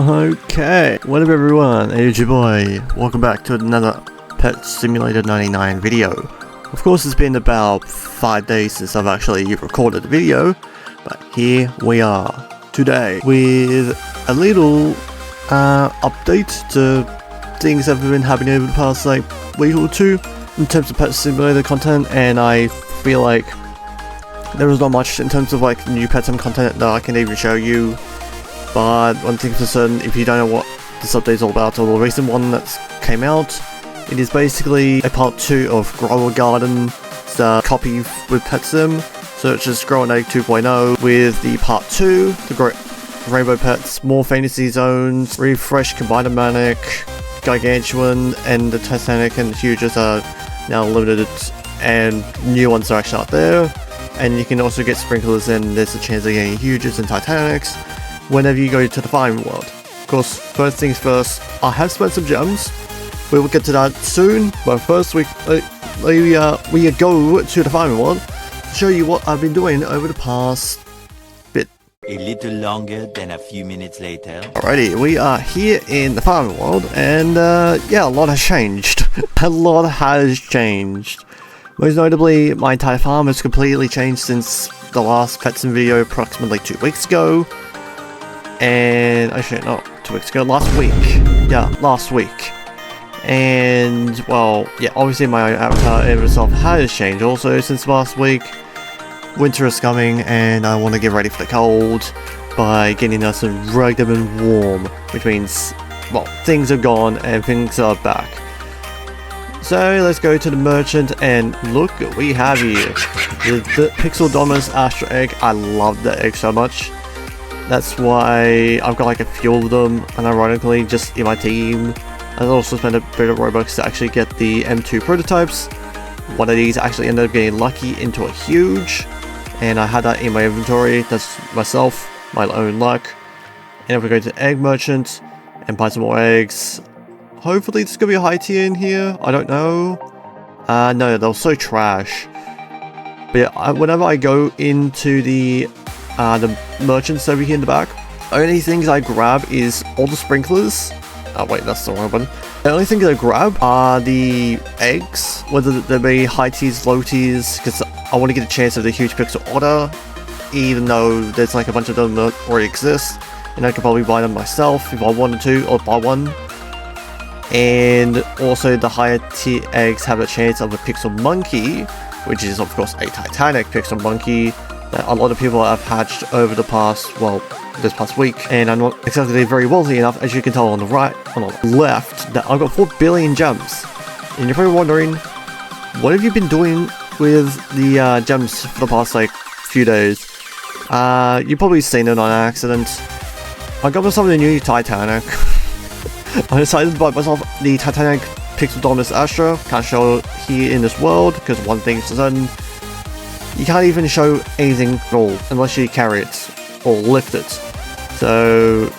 Okay, what up everyone, it's your boy. Welcome back to another Pet Simulator 99 video. Of course it's been about 5 days since I've actually recorded the video, but here we are today with a little update to things that have been happening over the past week or two in terms of Pet Simulator content, and I feel like there was not much in terms of new Pet Sim content that I can even show you. But one thing for certain, if you don't know what this update is all about, or the recent one that came out, it is basically a part 2 of Grow a Garden. It's a copy with Pet Sim, so it's just Grow an Egg 2.0 with the part 2, the Great Rainbow Pets, more fantasy zones, refresh Combine-O-Manic, Gargantuan, and the Titanic and Huges are now limited, and new ones are actually out there. And you can also get sprinklers, and there's a chance of getting Huges and Titanics whenever you go to the farming world. Of course, first things first, I have spent some gems. We will get to that soon, but first we go to the farming world to show you what I've been doing over the past bit. A little longer than a few minutes later. Alrighty, we are here in the farming world, and yeah, a lot has changed. A lot has changed. Most notably, my entire farm has completely changed since the last Pet Sim video approximately 2 weeks ago. And actually not 2 weeks ago, last week. Yeah, last week. And well, yeah, obviously my avatar itself has changed also since last week. Winter is coming and I want to get ready for the cold by getting us rugged and warm, which means, well, things are gone and things are back. So let's go to the merchant and look what we have here. The Pixel Dominus Astro Egg. I love that egg so much. That's why I've got a few of them, and ironically just in my team. I also spent a bit of Robux to actually get the M2 prototypes. One of these actually ended up getting lucky into a huge, and I had that in my inventory. That's myself, my own luck. And if we go to Egg Merchant and buy some more eggs, hopefully there's gonna be a high tier in here. I don't know. No, they're so trash. But yeah, whenever I go into the merchants over here in the back, only things I grab is all the sprinklers. Oh wait, that's the wrong one. The only things I grab are the eggs, whether they be high tiers, low tiers, because I want to get a chance of the huge pixel order, even though there's a bunch of them that already exist, and I could probably buy them myself if I wanted to, or buy one. And also the higher tier eggs have a chance of a Pixel Monkey, which is of course a Titanic Pixel Monkey that a lot of people have hatched over the past, well, this past week. And I'm not exactly very wealthy enough, as you can tell on the right, on the left, that I've got 4 billion gems. And you're probably wondering, what have you been doing with the gems for the past few days? You've probably seen it on accident. I got myself a new Titanic. I decided to buy myself the Titanic Pixel Dominus Astro. Can't show it here in this world, because one thing is certain, you can't even show anything at all unless you carry it or lift it. So,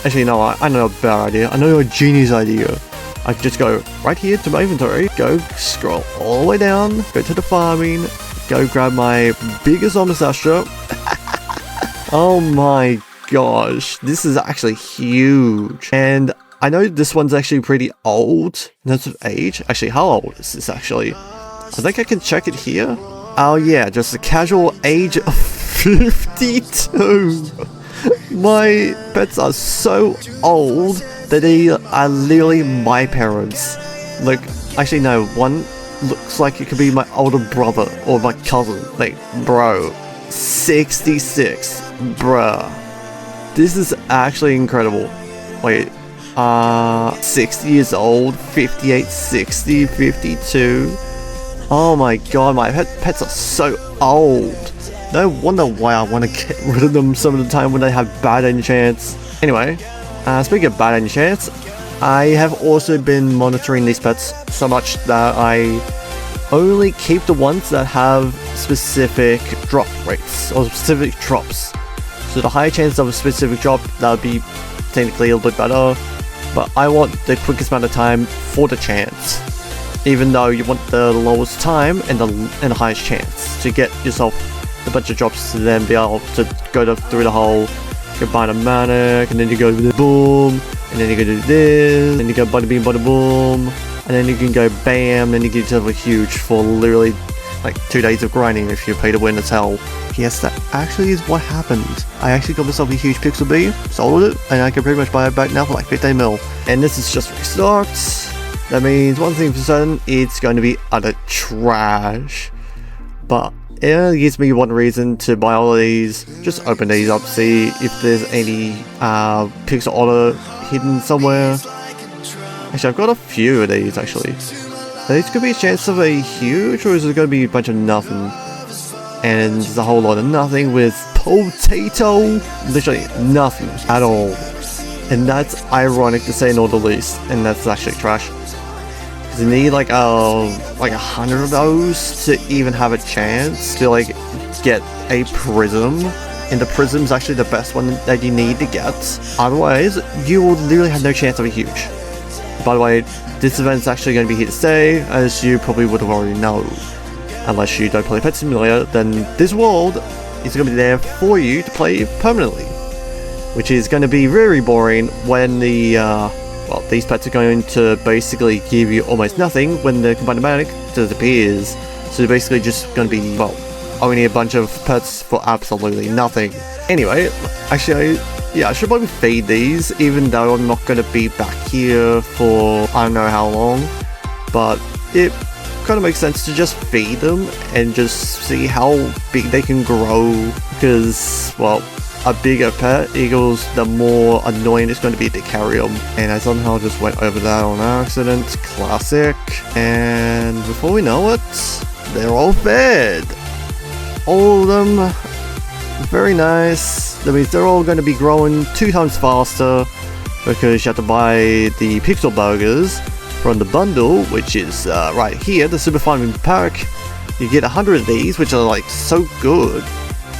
actually no, I know a better idea. I know a genius idea. I could just go right here to my inventory, go scroll all the way down, go to the farming, go grab my biggest Dominus Astro. Oh my gosh, this is actually huge. And I know this one's actually pretty old in terms of age. Actually, how old is this actually? I think I can check it here. Oh yeah, just a casual age of 52. My pets are so old that they are literally my parents. Actually no, one looks like it could be my older brother or my cousin. Bro, 66, bruh. This is actually incredible. Wait, 60 years old, 58, 60, 52. Oh my god, my pets are so old. No wonder why I want to get rid of them some of the time when they have bad enchants. Anyway, speaking of bad enchants, I have also been monitoring these pets so much that I only keep the ones that have specific drop rates, or specific drops. So the higher chance of a specific drop, that would be technically a little bit better, but I want the quickest amount of time for the chance. Even though you want the lowest time and the highest chance to get yourself a bunch of drops to then be able to go through the whole go Biomanic, and then you go boom, and then you go do this, and you go bada beam, bada boom, and then you can go bam, and you get yourself a huge for literally like 2 days of grinding if you pay to win as hell. Yes, that actually is what happened. I actually got myself a huge Pixel B, sold it, and I can pretty much buy it back now for like 15 mil. And this is just restocked. That means one thing for certain, it's going to be utter trash. But it only gives me one reason to buy all of these. Just open these up, see if there's any Pixel Auto hidden somewhere. Actually, I've got a few of these actually. There's could be a chance of a huge, or is it going to be a bunch of nothing? And there's a whole lot of nothing with potato. Literally nothing at all. And that's ironic to say not the least. And that's actually trash. Because you need like 100 of those to even have a chance to like get a prism. And the prism's actually the best one that you need to get. Otherwise, you will literally have no chance of a huge. By the way, this event's actually going to be here to stay, as you probably would have already known. Unless you don't play Pet Simulator, then this world is going to be there for you to play permanently. Which is going to be very boring when the, well, these pets are going to basically give you almost nothing when the Combined Manic disappears. So they're basically just going to be, well, only a bunch of pets for absolutely nothing. Anyway, actually, yeah, I should probably feed these, even though I'm not going to be back here for I don't know how long. But it kind of makes sense to just feed them and just see how big they can grow. Because, well, a bigger pet equals the more annoying it's going to be to carry them. And I somehow just went over that on accident. Classic. And before we know it, they're all fed. All of them. Very nice. That means they're all going to be growing 2 times faster because you have to buy the Pixel Burgers from the bundle, which is right here, the Super Farming Pack. You get 100 of these, which are like so good.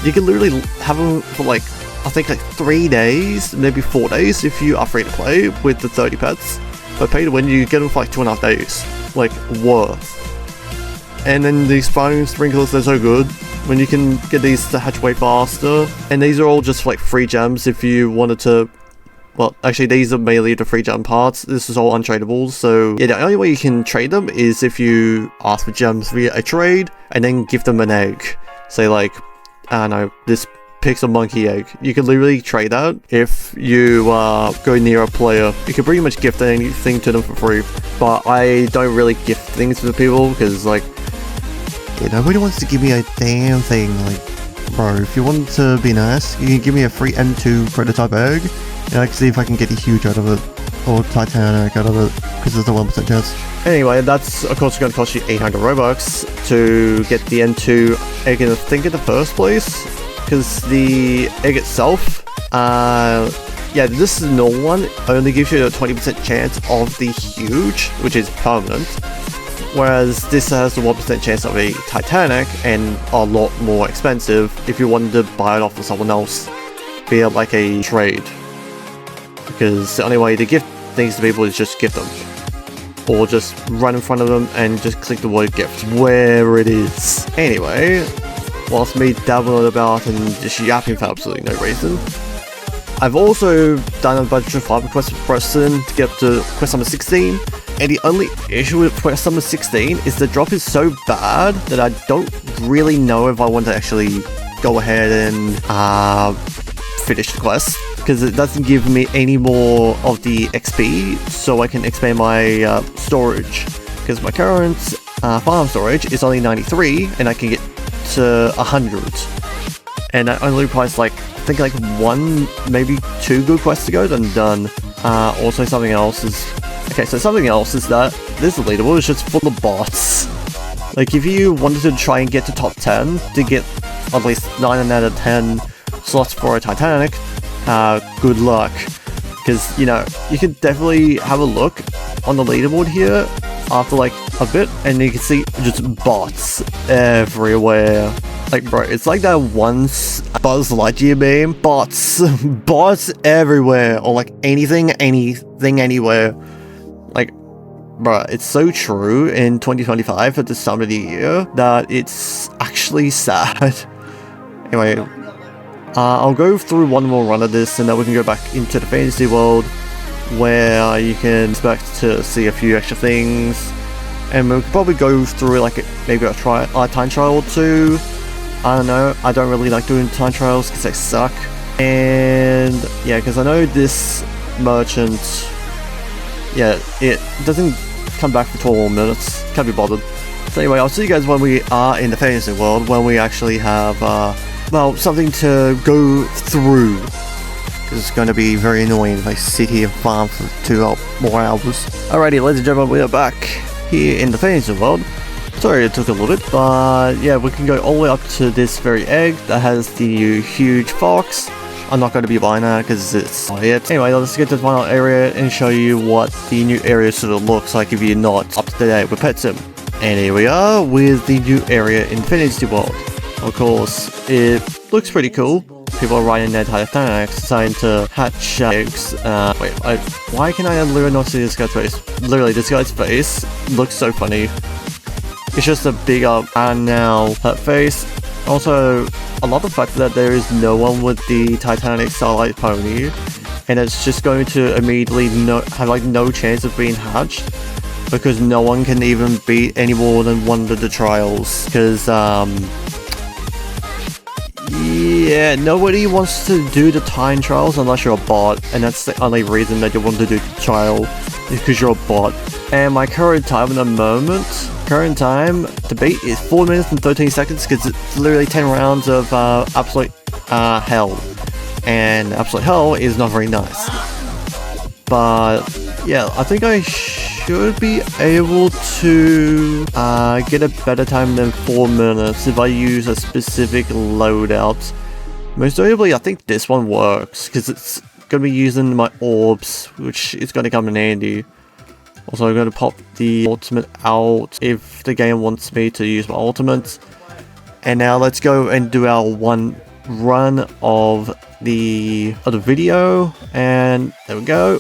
You can literally have them for like, I think like 3 days, maybe 4 days if you are free to play with the 30 pets. But pay to win, you get them for like 2.5 days. Like, worth. And then these farming sprinklers, they're so good. When you can get these to hatch way faster. And these are all just like free gems if you wanted to. Well, actually these are mainly the free gem parts. This is all untradeable. So yeah, the only way you can trade them is if you ask for gems via a trade and then give them an egg. Say like, I don't know, this Pixel Monkey egg. You can literally trade that if you go near a player. You can pretty much gift anything to them for free. But I don't really gift things to people because like, yeah, nobody wants to give me a damn thing. Like, bro, if you want to be nice, you can give me a free M2 prototype egg, and I can see if I can get a huge out of it, or Titanic out of it, because there's a 1% chance. Anyway, that's of course going to cost you 800 Robux to get the M2 egg in, I think, in the first place, because the egg itself, yeah, this is normal one, only gives you a 20% chance of the huge, which is permanent. Whereas this has a 1% chance of a Titanic and a lot more expensive if you wanted to buy it off of someone else via like a trade. Because the only way to gift things to people is just gift them. Or just run in front of them and just click the word gift where it is. Anyway, whilst me dabbling about and just yapping for absolutely no reason, I've also done a bunch of farm quests for Preston to get up to quest number 16. And the only issue with quest number 16 is the drop is so bad that I don't really know if I want to actually go ahead and finish the quest. Because it doesn't give me any more of the XP, so I can expand my storage. Because my current farm storage is only 93, and I can get to 100. And I only priced like, I think like 1, maybe 2 good quests to go, then done. Also something else is... Okay, so something else is that this leaderboard is just full of bots. Like, if you wanted to try and get to top 10 to get at least 9 out of 10 slots for a Titanic, good luck. Because, you know, you can definitely have a look on the leaderboard here after like a bit, and you can see just bots everywhere. Like, bro, it's like that once Buzz Lightyear meme. Bots. Bots everywhere. Or like anything, anywhere. Like, bruh, it's so true in 2025 at the start of the year that it's actually sad. Anyway, I'll go through one more run of this and then we can go back into the fantasy world where you can expect to see a few extra things. And we'll probably go through like maybe a time trial or two. I don't know, I don't really like doing time trials because they suck. And yeah, because I know this merchant, yeah, it doesn't come back for 12 more minutes, can't be bothered. So anyway, I'll see you guys when we are in the fantasy world, when we actually have, well, something to go through. Because it's going to be very annoying if I sit here and farm for 2 more hours. Alrighty, ladies and gentlemen, we are back here in the fantasy world. Sorry it took a little bit, but yeah, we can go all the way up to this very egg that has the huge fox. I'm not going to be buying that because it's not it. Anyway, let's get to the final area and show you what the new area sort of looks like if you're not up to date with Pet Sim. And here we are with the new area in Fantasy World. Of course, it looks pretty cool. People are riding their Titanics, trying to hatch eggs. Why can I literally not see this guy's face? Literally, this guy's face looks so funny. It's just a bigger and now hurt face. Also, I love the fact that there is no one with the Titanic Starlight Pony, and it's just going to immediately have like no chance of being hatched because no one can even beat any more than one of the trials. Because yeah, nobody wants to do the time trials unless you're a bot, and that's the only reason that you want to do the trial is because you're a bot. And my current time at the moment, to beat is 4 minutes and 13 seconds because it's literally 10 rounds of absolute hell. And absolute hell is not very nice. But yeah, I think I should be able to get a better time than 4 minutes if I use a specific loadout. Most notably, I think this one works because it's going to be using my orbs, which is going to come in handy. Also, I'm going to pop the ultimate out if the game wants me to use my ultimate. And now let's go and do our one run of the video. And there we go.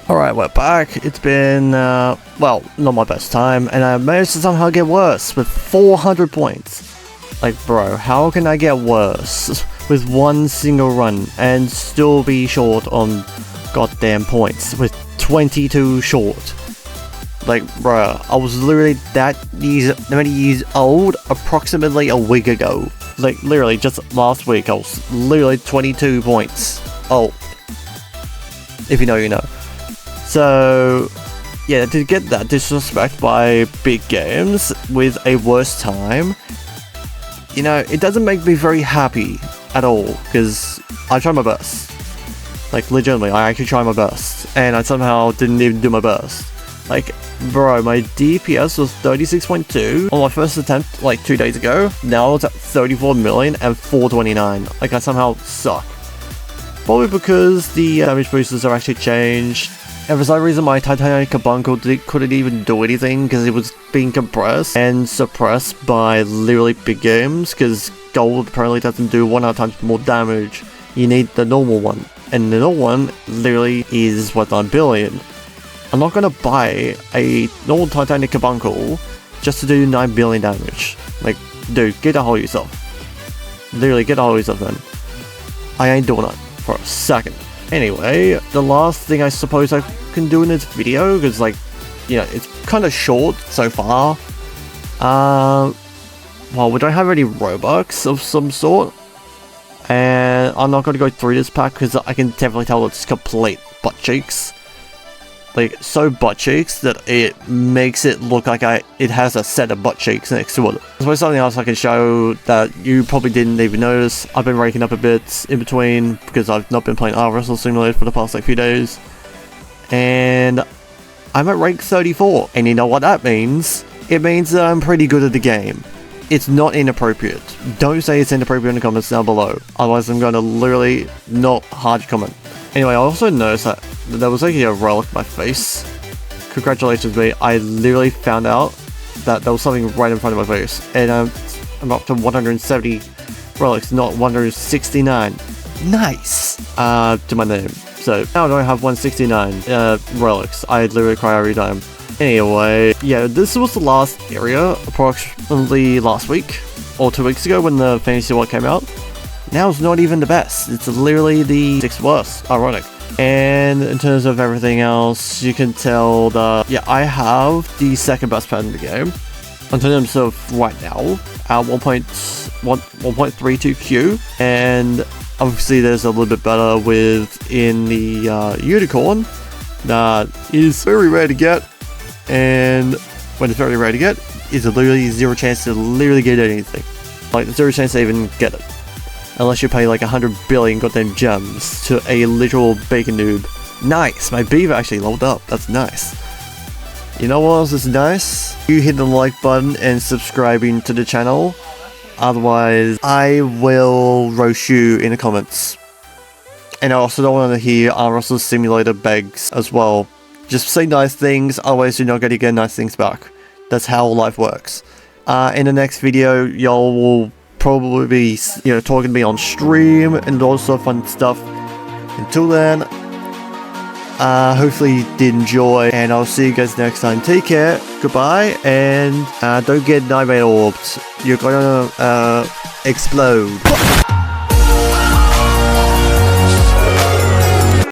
Alright, we're back. It's been, well, not my best time, and I managed to somehow get worse with 400 points. Like, bro, how can I get worse with one single run and still be short on goddamn points with 22 short? Like, bro, I was literally that many years old approximately a week ago. Like, literally, just last week, I was literally 22 points. Oh. If you know, you know. So, yeah, to get that disrespect by big games with a worse time, you know, it doesn't make me very happy at all, because I try my best. Like, legitimately, I actually try my best, and I somehow didn't even do my best. Like, bro, my DPS was 36.2 on my first attempt, like, 2 days ago. Now it's at 34 million and 429. Like, I somehow suck. Probably because the damage boosters are actually changed. And for some reason my Titanic Carbuncle couldn't even do anything because it was being compressed and suppressed by literally big games, because gold apparently doesn't do 100 times more damage. You need the normal one, and the normal one literally is what 9 billion. I'm not gonna buy a normal Titanic Carbuncle just to do 9 billion damage. Like, dude, get a hold of yourself. Literally, get a hold of yourself, man. I ain't doing it for a second. Anyway, the last thing I suppose I can do in this video, because, like, you know, it's kind of short so far. Well, we don't have any Robux of some sort, and I'm not going to go through this pack because I can definitely tell it's complete butt cheeks. Like, so butt cheeks that it makes it look like it has a set of butt cheeks next to it. I suppose something else I can show that you probably didn't even notice. I've been ranking up a bit in between because I've not been playing Arm Wrestle Simulator for the past like few days. And I'm at rank 34. And you know what that means? It means that I'm pretty good at the game. it's not inappropriate. Don't say it's inappropriate in the comments down below. Otherwise, I'm going to literally not hard comment. Anyway, I also noticed that there was like a relic in my face. Congratulations, mate. I literally found out that there was something right in front of my face. And I'm up to 170 relics, not 169. Nice! To my name. So now I have 169 relics. I literally cry every time. Anyway, yeah, this was the last area, approximately last week, or 2 weeks ago when the Fantasy World came out. Now it's not even the best, it's literally the 6th worst, ironic. And in terms of everything else, you can tell that, yeah, I have the 2nd best pet in the game. In terms of right now, at 1.32Q, and obviously there's a little bit better within the Unicorn, that is very rare to get. And when it's very rare to get, it's literally 0 chance to literally get anything. Like, 0 chance to even get it. Unless you pay like 100 billion goddamn gems to a literal bacon noob. Nice! My beaver actually leveled up. That's nice. You know what else is nice? You hit the like button and subscribing to the channel. Otherwise, I will roast you in the comments. And I also don't want to hear Arm Wrestle Simulator begs as well. Just say nice things, otherwise you're not going to get nice things back. That's how life works. In the next video, y'all will probably be, talking to me on stream and all sorts of fun stuff. Until then, hopefully you did enjoy, and I'll see you guys next time. Take care, goodbye, and don't get nightmare orbs. You're gonna explode.